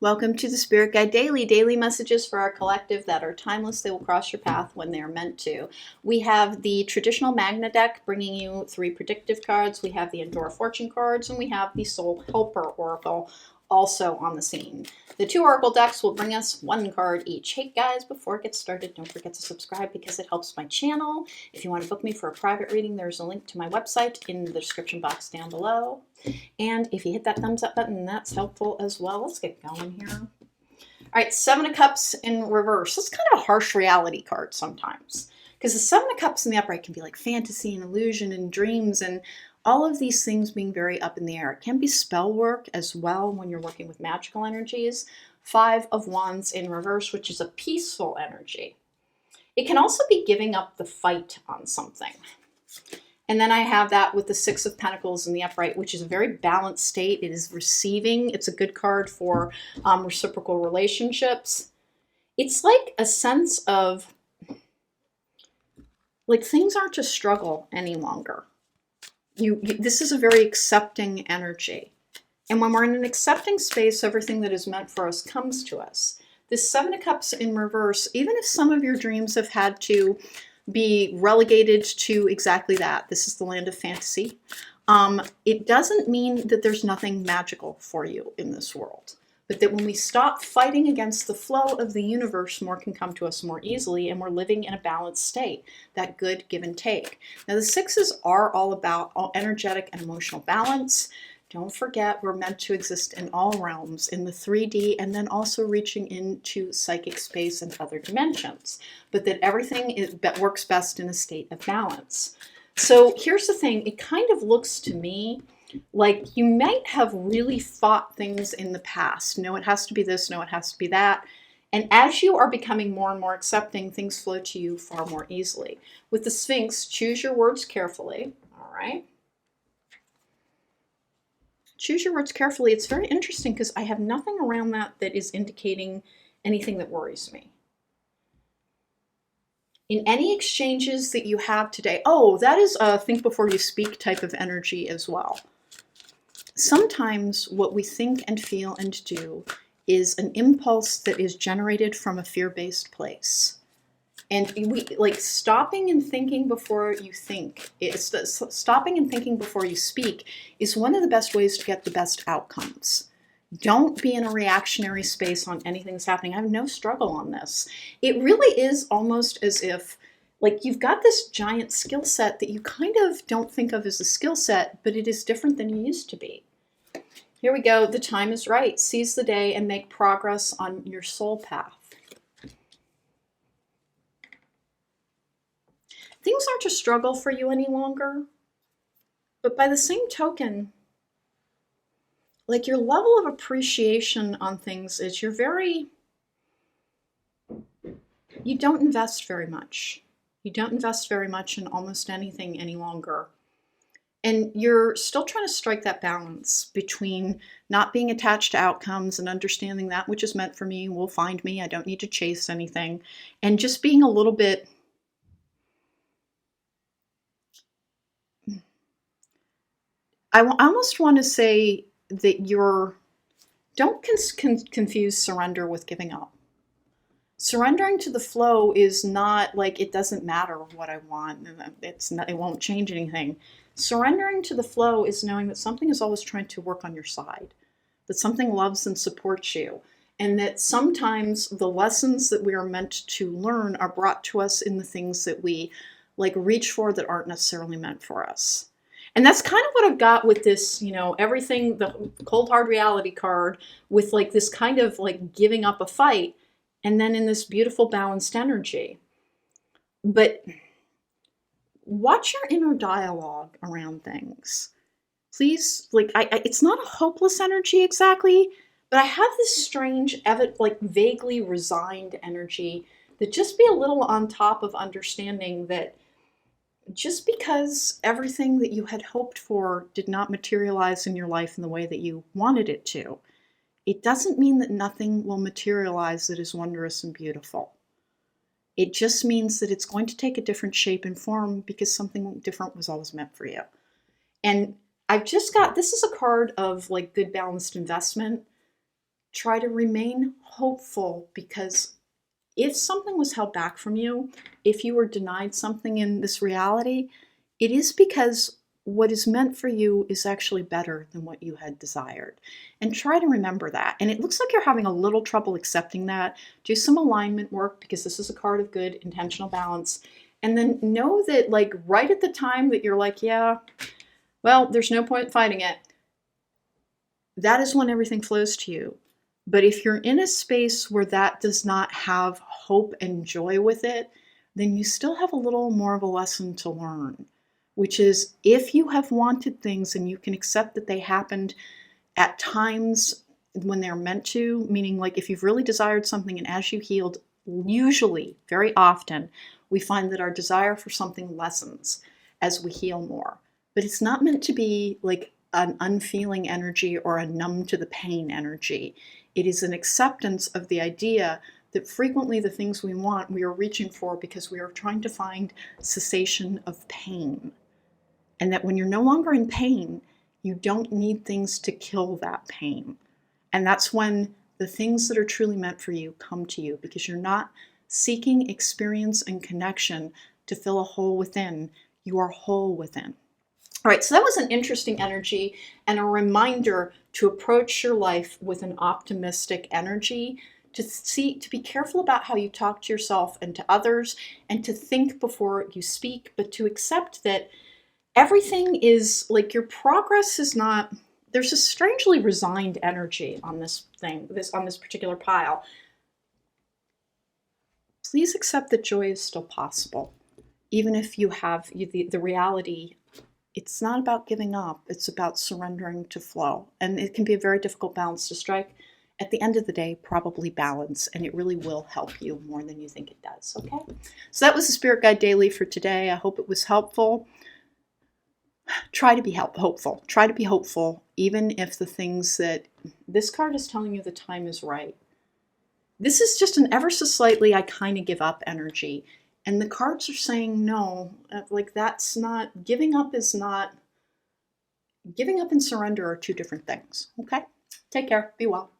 Welcome to the Spirit Guide Daily messages for our collective that are timeless. They will cross your path when they are meant to. We have the traditional Magna deck bringing you 3 predictive cards. We have the Endora Fortune cards, and we have the Soul Helper Oracle also on the scene. The 2 Oracle decks will bring us 1 card each. Hey guys, before it gets started, don't forget to subscribe because it helps my channel. If you want to book me for a private reading, there's a link to my website in the description box down below. And if you hit that thumbs up button, that's helpful as well. Let's get going here. All right, 7 of Cups in reverse. It's kind of a harsh reality card sometimes, because the 7 of Cups in the upright can be like fantasy and illusion and dreams and all of these things being very up in the air. It can be spell work as well when you're working with magical energies. 5 of Wands in reverse, which is a peaceful energy. It can also be giving up the fight on something. And then I have that with the 6 of Pentacles in the upright, which is a very balanced state. It is receiving. It's a good card for reciprocal relationships. It's like a sense of, like, things aren't a struggle any longer. This is a very accepting energy. And when we're in an accepting space, everything that is meant for us comes to us. This 7 of Cups in reverse, even if some of your dreams have had to be relegated to exactly that. This is the land of fantasy. It doesn't mean that there's nothing magical for you in this world, but that when we stop fighting against the flow of the universe, more can come to us more easily, and we're living in a balanced state, that good give and take. Now, the 6s are all about energetic and emotional balance. Don't forget, we're meant to exist in all realms, in the 3D, and then also reaching into psychic space and other dimensions, but that everything works best in a state of balance. So here's the thing. It kind of looks to me like you might have really fought things in the past. No, it has to be this. No, it has to be that. And as you are becoming more and more accepting, things flow to you far more easily. With the Sphinx, choose your words carefully. All right. Choose your words carefully. It's very interesting because I have nothing around that is indicating anything that worries me. In any exchanges that you have today, that is a think before you speak type of energy as well. Sometimes what we think and feel and do is an impulse that is generated from a fear-based place. And we like stopping and thinking before you think. Stopping and thinking before you speak is one of the best ways to get the best outcomes. Don't be in a reactionary space on anything that's happening. I have no struggle on this. It really is almost as if, like, you've got this giant skill set that you kind of don't think of as a skill set, but it is different than you used to be. Here we go. The time is right. Seize the day and make progress on your soul path. Things aren't a struggle for you any longer, but by the same token, like, your level of appreciation on things is you don't invest very much. You don't invest very much in almost anything any longer. And you're still trying to strike that balance between not being attached to outcomes and understanding that which is meant for me will find me. I don't need to chase anything. And just being a little bit, I almost want to say that don't confuse surrender with giving up. Surrendering to the flow is not like it doesn't matter what I want, it won't change anything. Surrendering to the flow is knowing that something is always trying to work on your side, that something loves and supports you, and that sometimes the lessons that we are meant to learn are brought to us in the things that we like reach for that aren't necessarily meant for us. And that's kind of what I've got with this, everything, the cold hard reality card, with like this kind of like giving up a fight, and then in this beautiful balanced energy. But watch your inner dialogue around things. Please, like, it's not a hopeless energy exactly, but I have this strange, like vaguely resigned energy that just be a little on top of understanding that just because everything that you had hoped for did not materialize in your life in the way that you wanted it to, it doesn't mean that nothing will materialize that is wondrous and beautiful. It just means that it's going to take a different shape and form because something different was always meant for you. And I've just got, this is a card of like good balanced investment. try to remain hopeful, because if something was held back from you, if you were denied something in this reality, it is because what is meant for you is actually better than what you had desired. And try to remember that. And it looks like you're having a little trouble accepting that. Do some alignment work, because this is a card of good intentional balance. And then know that, like, right at the time that you're like, yeah, well, there's no point fighting it, that is when everything flows to you. But if you're in a space where that does not have hope and joy with it, then you still have a little more of a lesson to learn, which is, if you have wanted things and you can accept that they happened at times when they're meant to, meaning like if you've really desired something and as you healed, usually, very often, we find that our desire for something lessens as we heal more. But it's not meant to be like an unfeeling energy or a numb to the pain energy. It is an acceptance of the idea that frequently the things we want, we are reaching for because we are trying to find cessation of pain. And that when you're no longer in pain, you don't need things to kill that pain. And that's when the things that are truly meant for you come to you, because you're not seeking experience and connection to fill a hole within. You are whole within. All right, so that was an interesting energy and a reminder to approach your life with an optimistic energy, to be careful about how you talk to yourself and to others, and to think before you speak, but to accept that everything is like, your progress is not, there's a strangely resigned energy on this thing, on this particular pile. Please accept that joy is still possible, even if you have the reality. It's not about giving up, it's about surrendering to flow. And it can be a very difficult balance to strike. At the end of the day, probably balance, and it really will help you more than you think it does, okay? So that was the Spirit Guide Daily for today. I hope it was helpful. Try to be hopeful. Try to be hopeful, even if the things that this card is telling you the time is right. This is just an ever so slightly, I kind of give up energy. And the cards are saying, no, like, that's not, giving up is not, giving up and surrender are two different things. Okay? Take care. Be well.